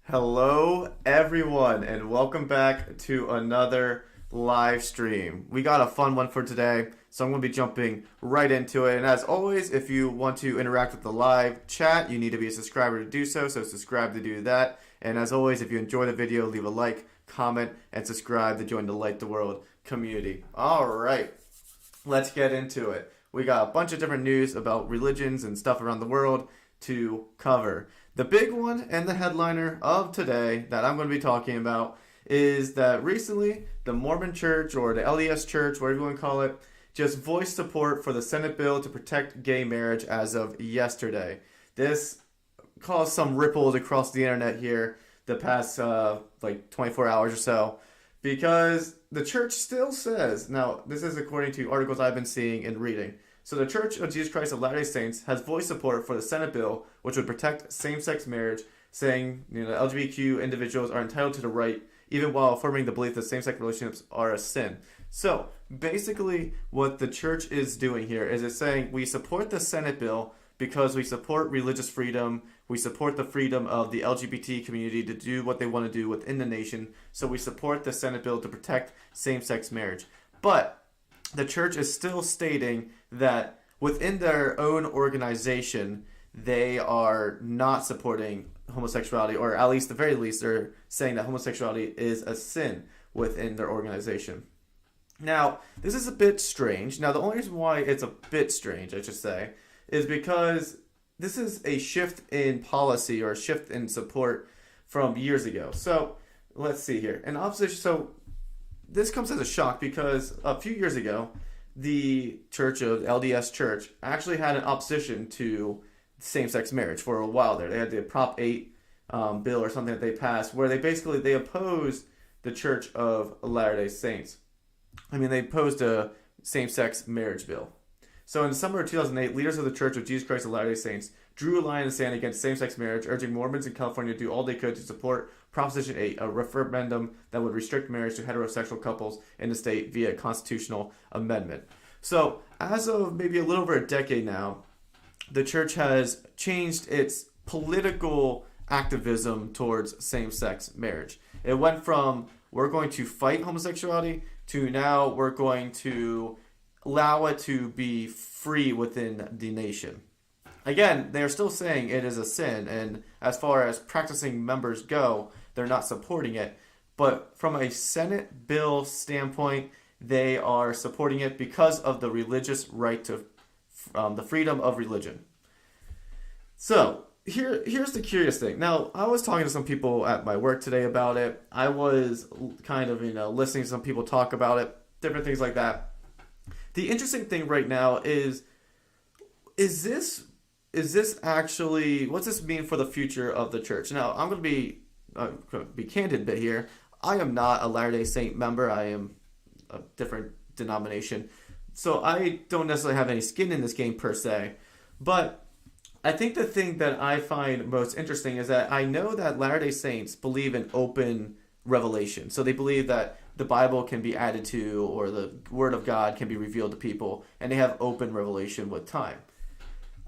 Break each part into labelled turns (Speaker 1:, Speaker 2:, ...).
Speaker 1: Hello, everyone, and welcome back to another live stream. We got a fun one for today, so I'm going to be jumping right into it. And as always, if you want to interact with the live chat, you need to be a subscriber to do so, so subscribe to do that. And as always, if you enjoy the video, leave a like, comment, and subscribe to join the Light the World community. All right, let's get into it. We got a bunch of different news about religions and stuff around the world to cover. The big one and the headliner of today that I'm going to be talking about is that recently the Mormon Church, or the LDS Church, whatever you want to call it, just voiced support for the Senate bill to protect gay marriage as of yesterday. This caused some ripples across the internet here the past 24 hours or so, because the church still says, now this is according to articles I've been seeing and reading, so the Church of Jesus Christ of Latter-day Saints has voiced support for the Senate bill, which would protect same-sex marriage, saying LGBTQ individuals are entitled to the right, even while affirming the belief that same-sex relationships are a sin. So basically what the church is doing here is it's saying we support the Senate bill because we support religious freedom, we support the freedom of the LGBT community to do what they want to do within the nation, so we support the Senate bill to protect same-sex marriage. But the church is still stating that within their own organization, they are not supporting homosexuality, or at least, the very least, they're saying that homosexuality is a sin within their organization. Now, this is a bit strange. Now, the only reason why it's a bit strange, I should say, is because this is a shift in policy or a shift in support from years ago. So, let's see here. In opposition, so this comes as a shock because a few years ago, the Church of LDS Church actually had an opposition to same-sex marriage for a while there. They had the Prop 8 bill or something that they passed where they opposed the Church of Latter-day Saints. They opposed a same-sex marriage bill. So in the summer of 2008, leaders of the Church of Jesus Christ of Latter-day Saints drew a line in the sand against same-sex marriage, urging Mormons in California to do all they could to support Proposition 8, a referendum that would restrict marriage to heterosexual couples in the state via a constitutional amendment. So as of maybe a little over a decade now, the church has changed its political activism towards same-sex marriage. It went from we're going to fight homosexuality to now we're going to allow it to be free within the nation. Again, they're still saying it is a sin, and as far as practicing members go, they're not supporting it. But from a Senate bill standpoint, they are supporting it because of the religious right to the freedom of religion. So here's the curious thing. Now, I was talking to some people at my work today about it. I was kind of listening to some people talk about it, different things like that. The interesting thing right now is this actually, what's this mean for the future of the church? Now, I'm going to be candid a bit here. I am not a Latter-day Saint member. I am a different denomination. So I don't necessarily have any skin in this game per se. But I think the thing that I find most interesting is that I know that Latter-day Saints believe in open revelation. So they believe that the Bible can be added to, or the Word of God can be revealed to people, and they have open revelation with time.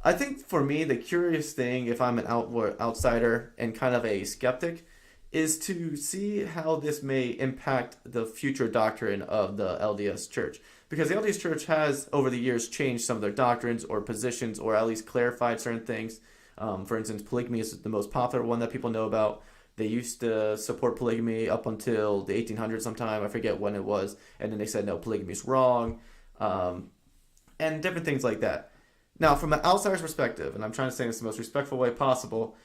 Speaker 1: I think for me, the curious thing, if I'm an outsider and kind of a skeptic, is to see how this may impact the future doctrine of the LDS Church. Because the LDS Church has, over the years, changed some of their doctrines or positions, or at least clarified certain things. For instance, polygamy is the most popular one that people know about. They used to support polygamy up until the 1800s sometime. I forget when it was. And then they said, no, polygamy is wrong. And different things like that. Now, from an outsider's perspective, and I'm trying to say this in the most respectful way possible,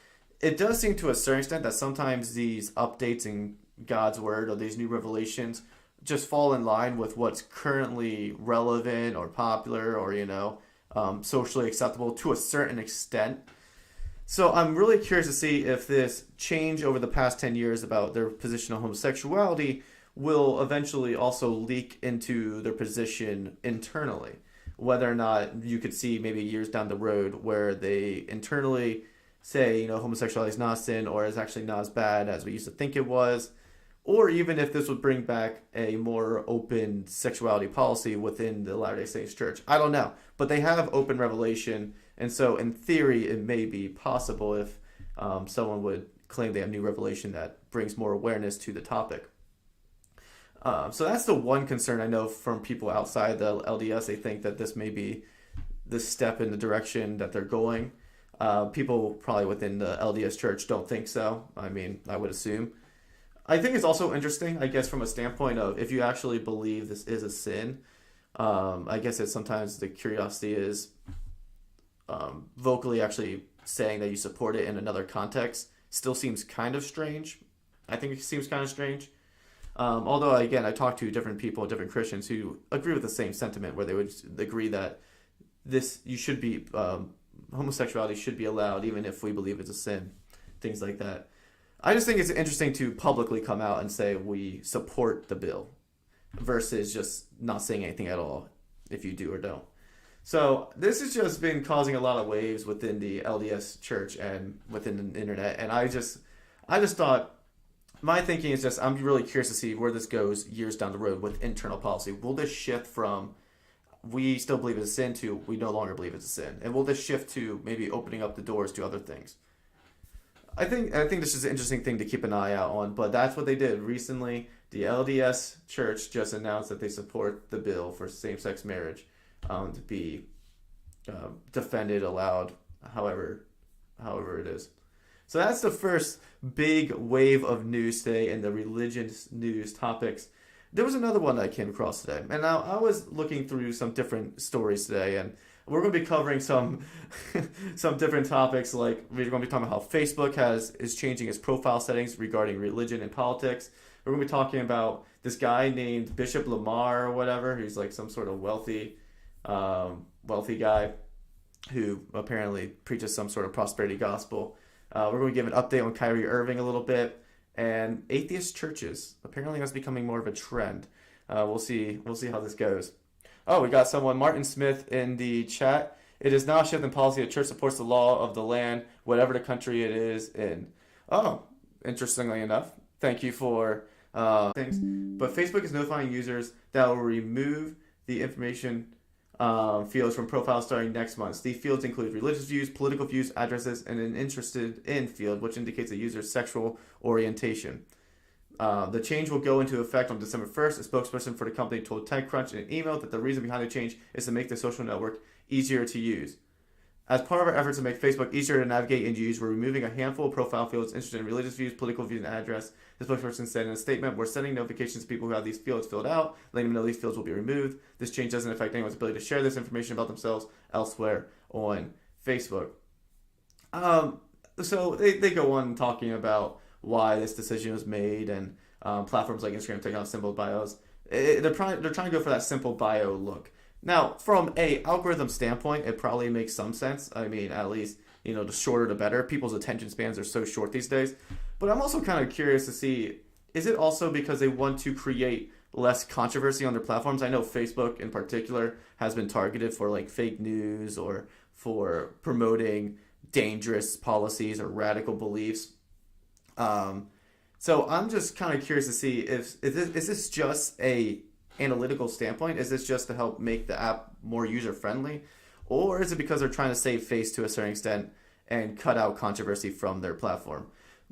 Speaker 1: it does seem to a certain extent that sometimes these updates in God's Word or these new revelations just fall in line with what's currently relevant or popular or, socially acceptable to a certain extent. So I'm really curious to see if this change over the past 10 years about their position on homosexuality will eventually also leak into their position internally. Whether or not you could see maybe years down the road where they internally say, homosexuality is not a sin or is actually not as bad as we used to think it was. Or even if this would bring back a more open sexuality policy within the Latter-day Saints Church. I don't know. But they have open revelation. And so in theory, it may be possible if someone would claim they have new revelation that brings more awareness to the topic. So that's the one concern I know from people outside the LDS. They think that this may be the step in the direction that they're going. People probably within the LDS church don't think so. I mean, I would assume. I think it's also interesting, I guess, from a standpoint of if you actually believe this is a sin. I guess that sometimes the curiosity is vocally actually saying that you support it in another context still seems kind of strange. I think it seems kind of strange. Although, again, I talked to different people, different Christians who agree with the same sentiment, where they would agree that you should be, homosexuality should be allowed, even if we believe it's a sin, things like that. I just think it's interesting to publicly come out and say we support the bill versus just not saying anything at all if you do or don't. So this has just been causing a lot of waves within the LDS church and within the internet. And I just thought, my thinking is just, I'm really curious to see where this goes years down the road with internal policy. Will this shift from we still believe it's a sin to we no longer believe it's a sin? And will this shift to maybe opening up the doors to other things? I think this is an interesting thing to keep an eye out on, but that's what they did. Recently, the LDS church just announced that they support the bill for same-sex marriage to be defended, allowed, however it is. So that's the first big wave of news today in the religious news topics. There was another one that I came across today, and now I was looking through some different stories today, and we're going to be covering some different topics. Like we're going to be talking about how Facebook is changing its profile settings regarding religion and politics. We're going to be talking about this guy named Bishop Lamar or whatever, who's like some sort of wealthy guy who apparently preaches some sort of prosperity gospel. We're going to give an update on Kyrie Irving a little bit, and atheist churches. Apparently that's becoming more of a trend. We'll see how this goes. Oh, we got someone, Martin Smith, in the chat. It is now a shift in policy. The church supports the law of the land, whatever the country it is in. Oh, interestingly enough. Thank you for things. But Facebook is notifying users that will remove the information fields from profiles starting next month. These fields include religious views, political views, addresses, and an interested in field, which indicates a user's sexual orientation. The change will go into effect on December 1st. A spokesperson for the company told TechCrunch in an email that the reason behind the change is to make the social network easier to use. As part of our efforts to make Facebook easier to navigate and use, we're removing a handful of profile fields interested in religious views, political views, and address. The spokesperson said in a statement, we're sending notifications to people who have these fields filled out, letting them know these fields will be removed. This change doesn't affect anyone's ability to share this information about themselves elsewhere on Facebook. So they go on talking about why this decision was made, and platforms like Instagram taking out simple bios. They're trying to go for that simple bio look. Now, from a algorithm standpoint, it probably makes some sense. I mean, at least, the shorter the better. People's attention spans are so short these days. But I'm also kind of curious to see, is it also because they want to create less controversy on their platforms? I know Facebook in particular has been targeted for like fake news or for promoting dangerous policies or radical beliefs. So I'm just kind of curious to see is this just a analytical standpoint? Is this just to help make the app more user friendly, or is it because they're trying to save face to a certain extent and cut out controversy from their platform?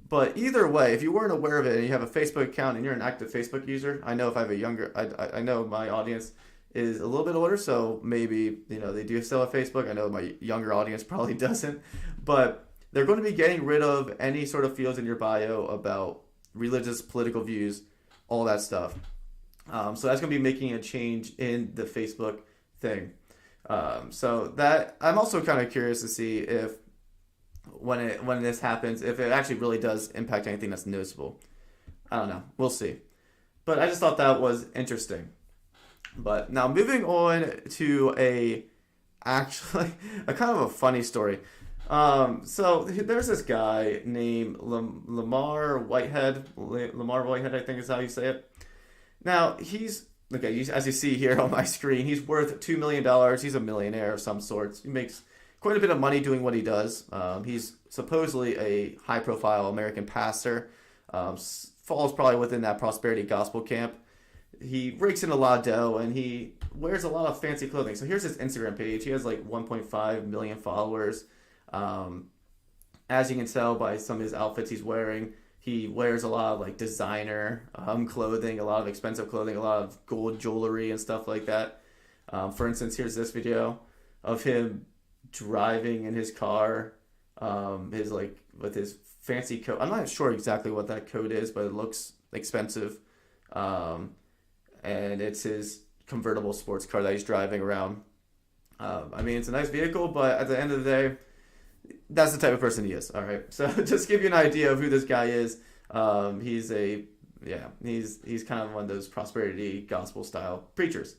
Speaker 1: But either way, if you weren't aware of it and you have a Facebook account and you're an active Facebook user, I know if I have a younger, I know my audience is a little bit older, so maybe they do still have Facebook. I know my younger audience probably doesn't, but they're going to be getting rid of any sort of fields in your bio about religious, political views, all that stuff. So that's going to be making a change in the Facebook thing. So that I'm also kind of curious to see if when this happens, if it actually really does impact anything that's noticeable. I don't know. We'll see. But I just thought that was interesting. But now moving on to a kind of a funny story. So there's this guy named Lamar Whitehead. Lamar Whitehead, I think is how you say it. Now, as you see here on my screen, he's worth $2 million. He's a millionaire of some sorts. He makes quite a bit of money doing what he does. He's supposedly a high-profile American pastor. Falls probably within that prosperity gospel camp. He rakes in a lot of dough, and he wears a lot of fancy clothing. So here's his Instagram page. He has like 1.5 million followers. as you can tell by some of his outfits he's wearing, he wears a lot of like designer clothing, a lot of expensive clothing, a lot of gold jewelry and stuff like that. For instance, here's this video of him driving in his car, his like with his fancy coat. I'm not sure exactly what that coat is, but it looks expensive. And it's his convertible sports car that he's driving around. I mean, it's a nice vehicle, but at the end of the day, that's the type of person he is. All right, so just give you an idea of who this guy is. He's kind of one of those prosperity gospel style preachers.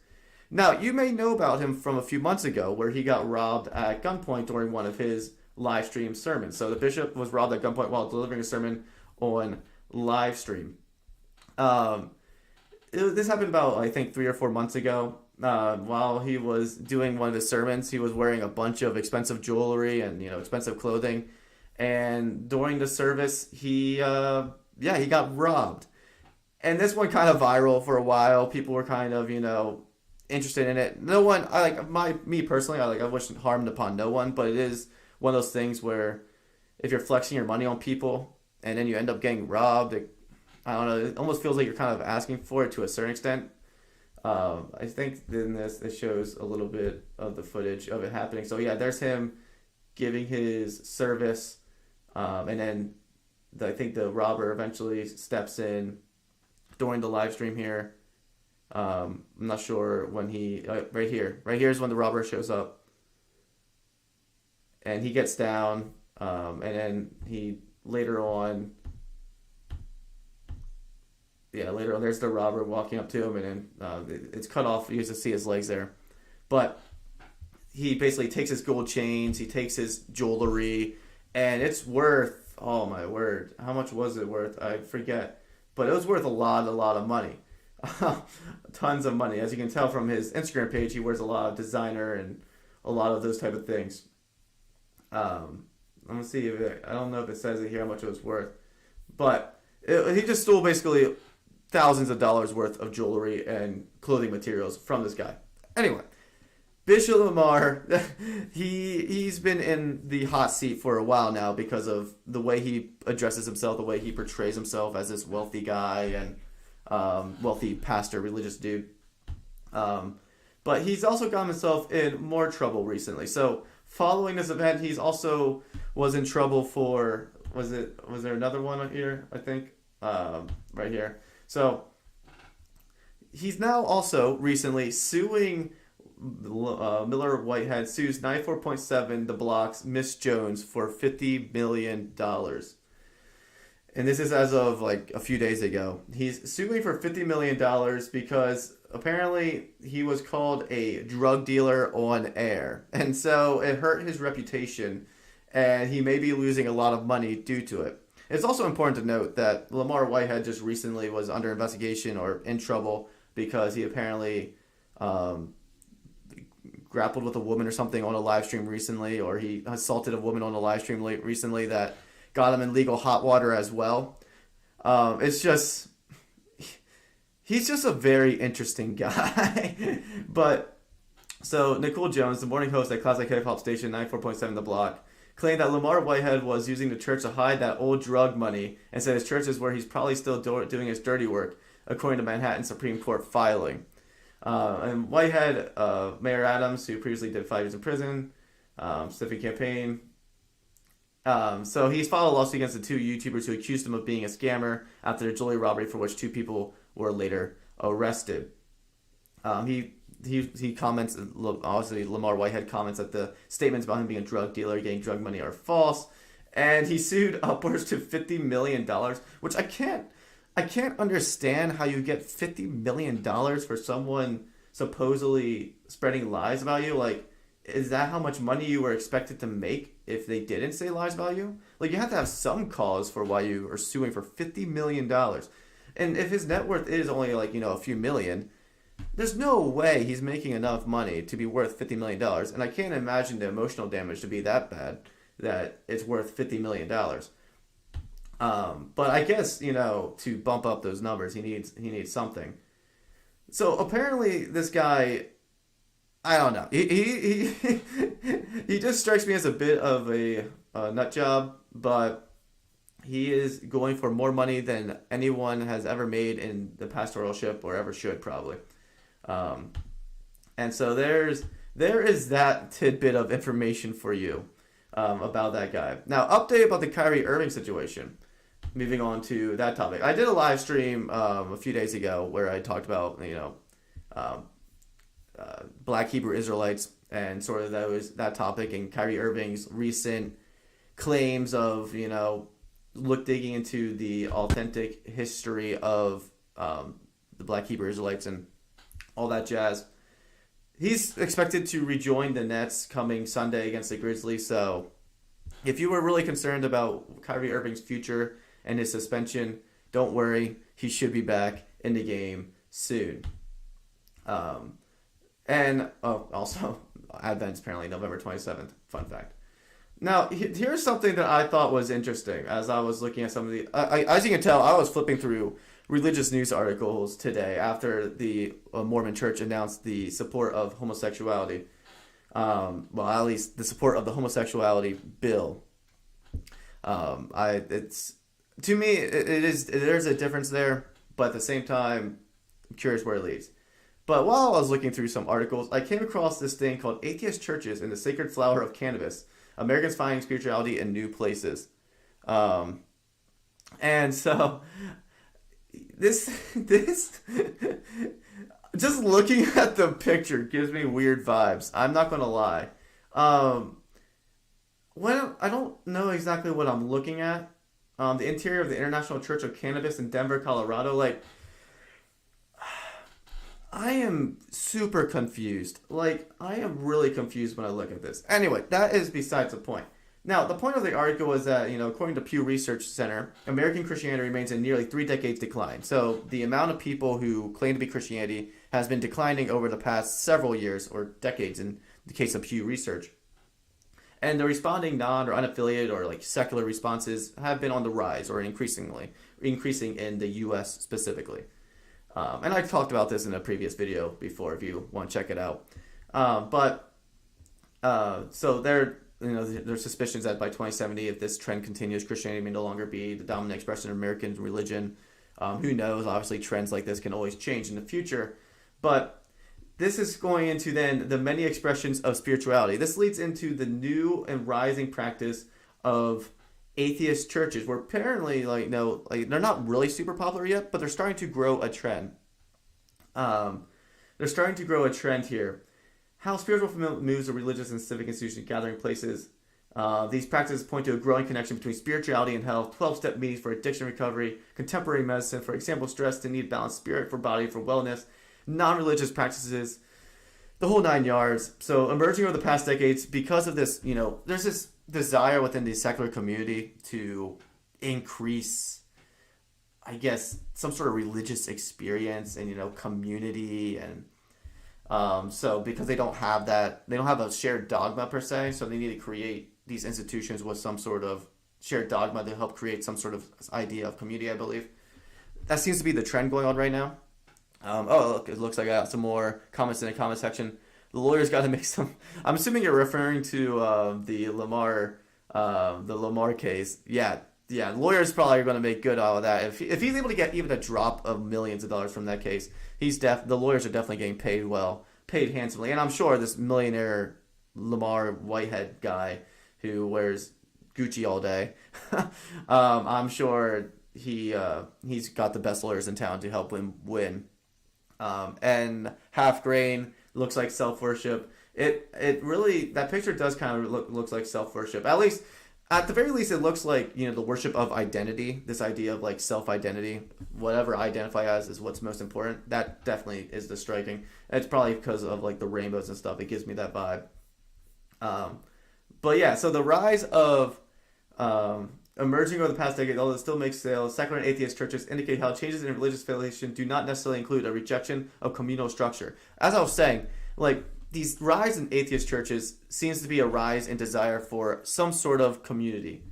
Speaker 1: Now, you may know about him from a few months ago, where he got robbed at gunpoint during one of his live stream sermons. So the bishop was robbed at gunpoint while delivering a sermon on live stream. This happened about, I think, 3 or 4 months ago. While he was doing one of his sermons, he was wearing a bunch of expensive jewelry and expensive clothing. And during the service, he got robbed. And this went kind of viral for a while. People were kind of interested in it. No one, me personally, I wish harm upon no one, but it is one of those things where if you're flexing your money on people and then you end up getting robbed, I don't know, it almost feels like you're kind of asking for it to a certain extent. I think in this, it shows a little bit of the footage of it happening. So yeah, there's him giving his service, and then I think the robber eventually steps in during the live stream here. I'm not sure when right here is when the robber shows up, and he gets down, and then he later on, there's the robber walking up to him, and then it's cut off. You just see his legs there. But he basically takes his gold chains, he takes his jewelry, and it's worth, oh my word, how much was it worth? I forget. But it was worth a lot of money. Tons of money. As you can tell from his Instagram page, he wears a lot of designer and a lot of those type of things. I'm going to see I don't know if it says it here how much it was worth. But he just stole basically thousands of dollars worth of jewelry and clothing materials from this guy. Anyway, Bishop Lamar, he's been in the hot seat for a while now because of the way he addresses himself, the way he portrays himself as this wealthy guy and wealthy pastor, religious dude. But he's also gotten himself in more trouble recently. So following this event, he's also was in trouble for, was there another one here, I think? Right here. So he's now also recently suing Miller Whitehead, sues 94.7 The Block's Miss Jones for $50 million. And this is as of like a few days ago. He's suing for $50 million because apparently he was called a drug dealer on air. And so it hurt his reputation, and he may be losing a lot of money due to it. It's also important to note that Lamar Whitehead just recently was under investigation or in trouble because he apparently grappled with a woman or something on a live stream recently, or he assaulted a woman on a live stream recently that got him in legal hot water as well. It's just, he's just a very interesting guy. But, so Nicole Jones, the morning host at classic hip hop station 94.7 The Block, claimed that Lamar Whitehead was using the church to hide that old drug money and said his church is where he's probably still doing his dirty work, according to Manhattan Supreme Court filing. And Whitehead, Mayor Adams, who previously did 5 years in prison, stiffing campaign. So he's filed a lawsuit against the 2 YouTubers who accused him of being a scammer after the jewelry robbery, for which 2 people were later arrested. He comments, obviously Lamar Whitehead comments that the statements about him being a drug dealer, getting drug money are false, and he sued upwards to $50 million, which I can't understand how you get $50 million for someone supposedly spreading lies about you. Like, is that how much money you were expected to make if they didn't say lies about you? Like, you have to have some cause for why you are suing for $50 million. And if his net worth is only like, a few million, there's no way he's making enough money to be worth $50 million. And I can't imagine the emotional damage to be that bad that it's worth $50 million. But I guess, to bump up those numbers, he needs something. So apparently this guy, I don't know. He just strikes me as a bit of a nut job, but he is going for more money than anyone has ever made in the pastoralship or ever should probably. Um, and so there is that tidbit of information for you about that guy. Now, update about the Kyrie Irving situation. Moving on to that topic, I did a live stream a few days ago where I talked about um, Black Hebrew Israelites and sort of that topic and Kyrie Irving's recent claims of digging into the authentic history of the Black Hebrew Israelites and all that jazz. He's expected to rejoin the Nets coming Sunday against the Grizzlies. So if you were really concerned about Kyrie Irving's future and his suspension, don't worry. He should be back in the game soon. Also, Advent's apparently November 27th. Fun fact. Now, here's something that I thought was interesting as I was looking at some of the... as you can tell, I was flipping through religious news articles today after the Mormon Church announced the support of homosexuality. Well, at least the support of the homosexuality bill. To me, there's a difference there, but at the same time, I'm curious where it leads. But while I was looking through some articles, I came across this thing called Atheist Churches and the Sacred Flower of Cannabis. Americans Finding Spirituality in New Places. And so this just looking at the picture gives me weird vibes. I'm not going to lie. When I don't know exactly what I'm looking at. The interior of the International Church of Cannabis in Denver, Colorado. Like, I am super confused. Like, I am really confused when I look at this. Anyway, that is besides the point. Now, the point of the article is that, according to Pew Research Center, American Christianity remains in nearly 3 decades decline. So the amount of people who claim to be Christianity has been declining over the past several years or decades in the case of Pew Research. And the responding non or unaffiliated or like secular responses have been on the rise or increasing in the U.S. specifically. And I talked about this in a previous video before if you want to check it out. So there's suspicions that by 2070, if this trend continues, Christianity may no longer be the dominant expression of American religion. Who knows? Obviously, trends like this can always change in the future. But this is going into then the many expressions of spirituality. This leads into the new and rising practice of atheist churches, where apparently, they're not really super popular yet, but they're starting to grow a trend. They're starting to grow a trend here. How spiritual moves of religious and civic institutions gathering places. These practices point to a growing connection between spirituality and health, 12-step meetings for addiction recovery, contemporary medicine, for example, stress to need balanced spirit for body for wellness, non-religious practices, the whole 9 yards. So emerging over the past decades, because of this, there's this desire within the secular community to increase, I guess, some sort of religious experience and, community. And so because they don't have a shared dogma per se, so they need to create these institutions with some sort of shared dogma to help create some sort of idea of community, I believe. That seems to be the trend going on right now. Look, it looks like I got some more comments in the comment section. The lawyers got to make some... I'm assuming you're referring to the Lamar case. Yeah, lawyers probably are going to make good out of that. If he's able to get even a drop of millions of dollars from that case, the lawyers are definitely getting paid handsomely. And I'm sure this millionaire Lamar Whitehead guy who wears Gucci all day, I'm sure he's got the best lawyers in town to help him win. And Half Grain looks like self-worship. It really, that picture does kind of looks like self-worship. At the very least, it looks like, the worship of identity. This idea of like self-identity, whatever I identify as is what's most important. That definitely is the striking. It's probably because of like the rainbows and stuff. It gives me that vibe. But yeah, so the rise of emerging over the past decade, although it still makes sales, secular and atheist churches indicate how changes in religious affiliation do not necessarily include a rejection of communal structure. As I was saying, like, these rise in atheist churches seems to be a rise in desire for some sort of community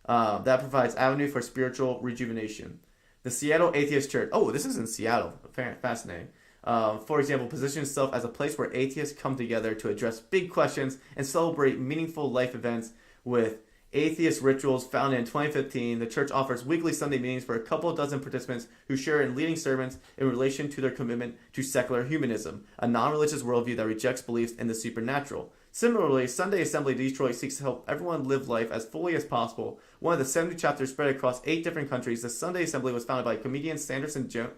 Speaker 1: that provides avenue for spiritual rejuvenation. The Seattle Atheist Church, this is in Seattle, fascinating. For example, positions itself as a place where atheists come together to address big questions and celebrate meaningful life events with atheist rituals founded in 2015. The church offers weekly Sunday meetings for a couple dozen participants who share in leading sermons in relation to their commitment to secular humanism, a non-religious worldview that rejects beliefs in the supernatural. Similarly, Sunday Assembly Detroit seeks to help everyone live life as fully as possible. One of the 70 chapters spread across 8 different countries. The Sunday Assembly was founded by comedians Sanderson Jones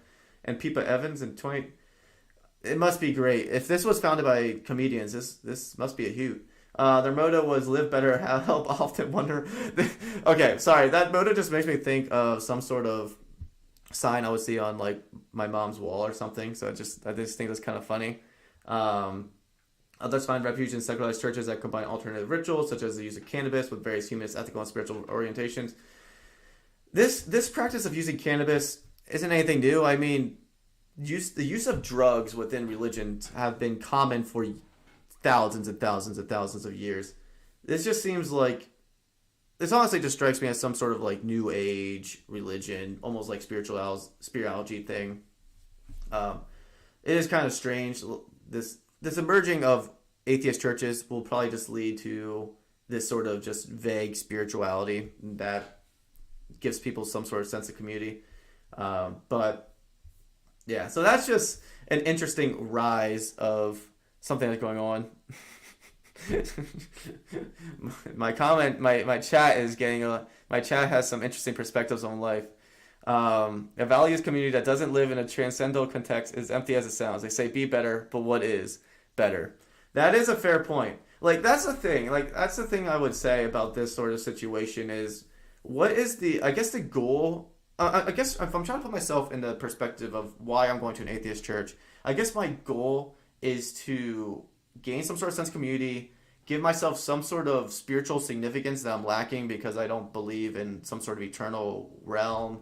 Speaker 1: and Pippa Evans in 20. It must be great. If this was founded by comedians, this must be a hoot. Their motto was "Live better, help often, wonder." Okay, sorry. That motto just makes me think of some sort of sign I would see on like my mom's wall or something. So I just think that's kind of funny. Others find refuge in secularized churches that combine alternative rituals, such as the use of cannabis, with various humanist, ethical, and spiritual orientations. This practice of using cannabis isn't anything new. I mean, the use of drugs within religions have been common for thousands and thousands and thousands of years. This just seems like, this honestly just strikes me as some sort of like new age religion, almost like spirituality thing. It is kind of strange. This emerging of atheist churches will probably just lead to this sort of just vague spirituality that gives people some sort of sense of community. But yeah, so that's just an interesting rise of something that's going on. my chat is getting my chat has some interesting perspectives on life. A values community that doesn't live in a transcendental context is empty as it sounds. They say be better, but what is better? That is a fair point. Like that's the thing. Like that's the thing I would say about this sort of situation is what is the goal. I guess if I'm trying to put myself in the perspective of why I'm going to an atheist church, I guess my goal is to gain some sort of sense of community, give myself some sort of spiritual significance that I'm lacking because I don't believe in some sort of eternal realm.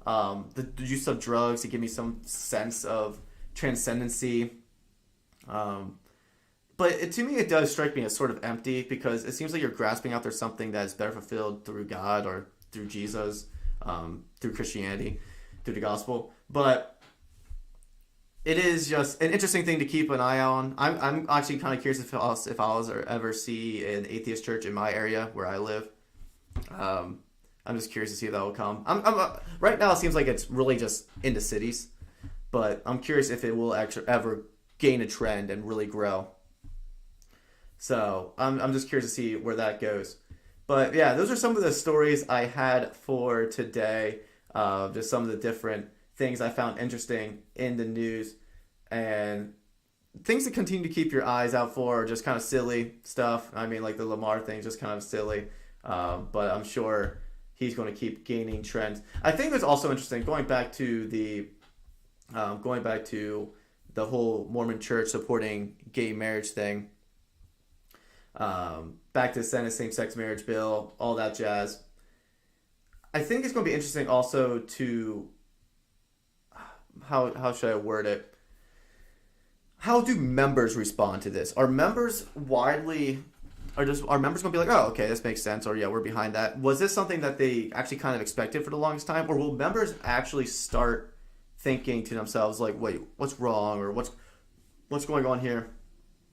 Speaker 1: The use of drugs to give me some sense of transcendency. But to me, it does strike me as sort of empty because it seems like you're grasping after something that is better fulfilled through God or through Jesus, through Christianity, through the gospel. But it is just an interesting thing to keep an eye on. I'm actually kind of curious if I'll ever see an atheist church in my area where I live. I'm just curious to see if that will come. Right now it seems like it's really just in the cities, but I'm curious if it will actually ever gain a trend and really grow. So I'm just curious to see where that goes. But yeah, those are some of the stories I had for today. Just some of the different things I found interesting in the news and things to continue to keep your eyes out for, just kind of silly stuff. I mean, like the Lamar thing, just kind of silly. But I'm sure he's going to keep gaining trends. I think it's also interesting going back to the whole Mormon church supporting gay marriage thing. Back to the Senate same-sex marriage bill, all that jazz. I think it's going to be interesting also to how should I word it? How do members respond to this? Are members are members going to be like, oh, okay, this makes sense, or yeah, we're behind that? Was this something that they actually kind of expected for the longest time, or will members actually start thinking to themselves like, wait, what's wrong, or what's going on here?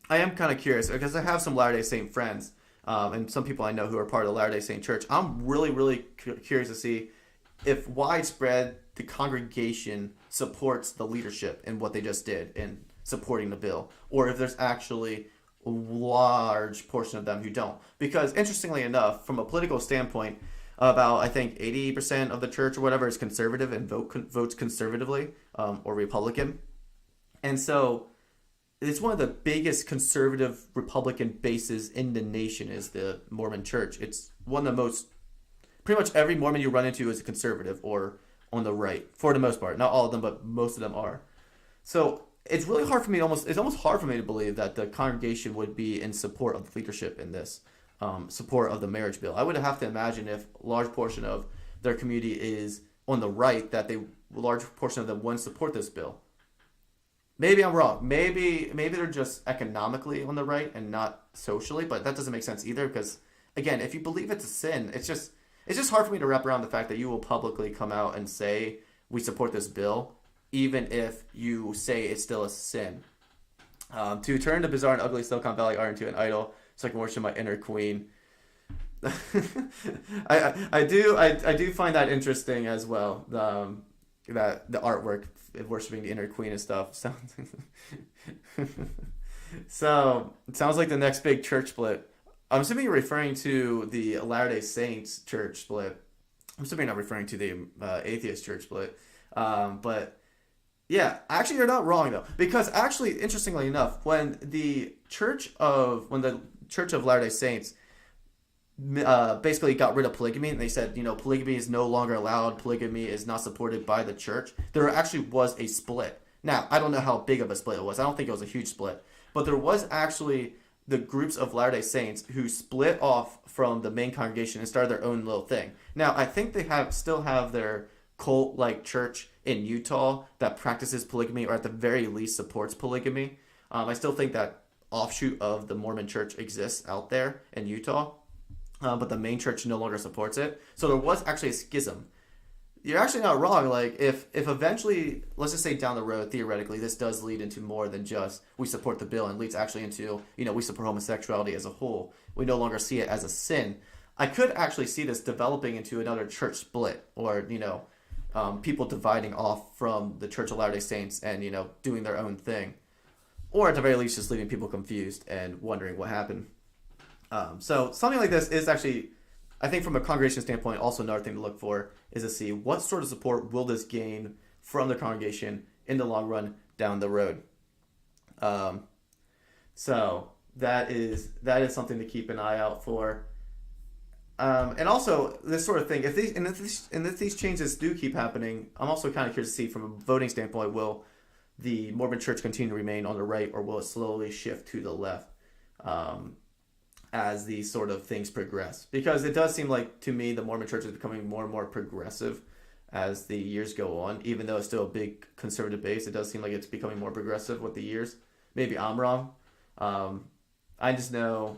Speaker 1: I am kind of curious because I have some Latter-day Saint friends and some people I know who are part of the Latter-day Saint Church. I'm really, really curious to see if widespread the congregation supports the leadership in what they just did in supporting the bill, or if there's actually a large portion of them who don't. Because interestingly enough, from a political standpoint, about I think 80% of the church or whatever is conservative and votes conservatively or Republican, and so it's one of the biggest conservative Republican bases in the nation is the Mormon Church. It's one of the most, pretty much every Mormon you run into is a conservative or on the right for the most part. Not all of them, but most of them are. So it's really hard for me it's almost hard for me to believe that the congregation would be in support of the leadership in this, support of the marriage bill. I would have to imagine if a large portion of their community is on the right, that a large portion of them wouldn't support this bill. Maybe I'm wrong. Maybe they're just economically on the right and not socially, but that doesn't make sense either because, again, if you believe it's a sin, it's just hard for me to wrap around the fact that you will publicly come out and say, we support this bill, even if you say it's still a sin. To turn the bizarre and ugly Silicon Valley art into an idol so I can worship my inner queen. I do find that interesting as well. That the artwork worshiping the inner queen and stuff sounds. So it sounds like the next big church split. I'm assuming you're referring to the Latter-day Saints church split. I'm assuming you're not referring to the atheist church split. But yeah, actually, you're not wrong though, because actually, interestingly enough, when the Church of Latter Day Saints basically got rid of polygamy, and they said, polygamy is no longer allowed, polygamy is not supported by the church, there actually was a split. Now, I don't know how big of a split it was. I don't think it was a huge split, but there was actually the groups of Latter Day Saints who split off from the main congregation and started their own little thing. Now, I think they still have their cult-like church in Utah that practices polygamy, or at the very least supports polygamy. I still think that offshoot of the Mormon church exists out there in Utah, but the main church no longer supports it. So there was actually a schism. You're actually not wrong. Like, if eventually, let's just say down the road, theoretically, this does lead into more than just we support the bill, and leads actually into, we support homosexuality as a whole. We no longer see it as a sin. I could actually see this developing into another church split, or, people dividing off from the Church of Latter-day Saints and, doing their own thing. Or at the very least, just leaving people confused and wondering what happened. So something like this is actually, I think from a congregation standpoint, also another thing to look for is to see what sort of support will this gain from the congregation in the long run down the road. So that is something to keep an eye out for. And also this sort of thing, if these changes do keep happening, I'm also kind of curious to see from a voting standpoint, will the Mormon Church continue to remain on the right, or will it slowly shift to the left as these sort of things progress? Because it does seem like, to me, the Mormon Church is becoming more and more progressive as the years go on. Even though it's still a big conservative base, it does seem like it's becoming more progressive with the years. Maybe I'm wrong. I just know,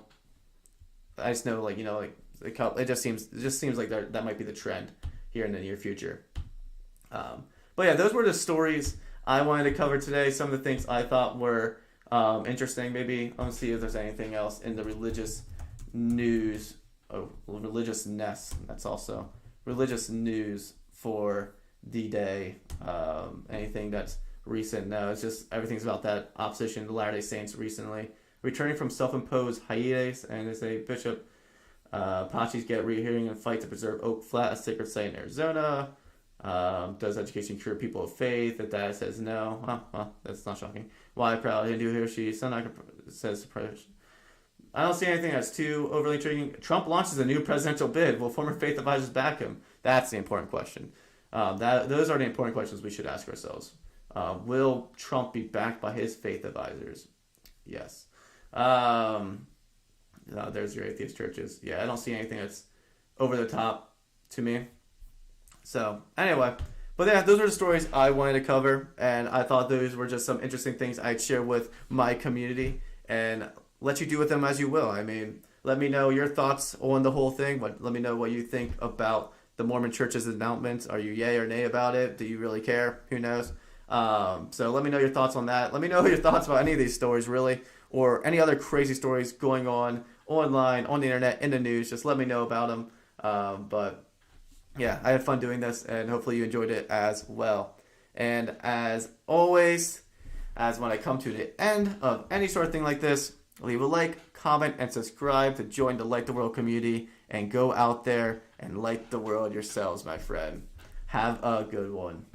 Speaker 1: it just seems like that might be the trend here in the near future. But yeah, those were the stories I wanted to cover today. Some of the things I thought were interesting. Maybe let's see if there's anything else in the religious news. Oh, religiousness. That's also religious news for the day. Anything that's recent? No, it's just everything's about that opposition to Latter-day Saints recently. Returning from self-imposed hiatus, and as a bishop, Apaches get rehearing and fight to preserve Oak Flat, a sacred site in Arizona. Does education cure people of faith? The dad says no. Well, that's not shocking. Why proud Hindu here? She says I don't see anything that's too overly intriguing. Trump launches a new presidential bid. Will former faith advisors back him? That's the important question. Those are the important questions we should ask ourselves. Will Trump be backed by his faith advisors? Yes. There's your atheist churches. Yeah, I don't see anything that's over the top to me. So, anyway. But yeah, those are the stories I wanted to cover. And I thought those were just some interesting things I'd share with my community. And let you do with them as you will. I mean, let me know your thoughts on the whole thing. Let me know what you think about the Mormon Church's announcement. Are you yay or nay about it? Do you really care? Who knows? So let me know your thoughts on that. Let me know your thoughts about any of these stories, really. Or any other crazy stories going on online, on the internet, in the news. Just let me know about them. But yeah, I had fun doing this, and hopefully you enjoyed it as well. And as always, as when I come to the end of any sort of thing like this, leave a like, comment, and subscribe to join the Light the World community, and go out there and light the world yourselves, my friend. Have a good one.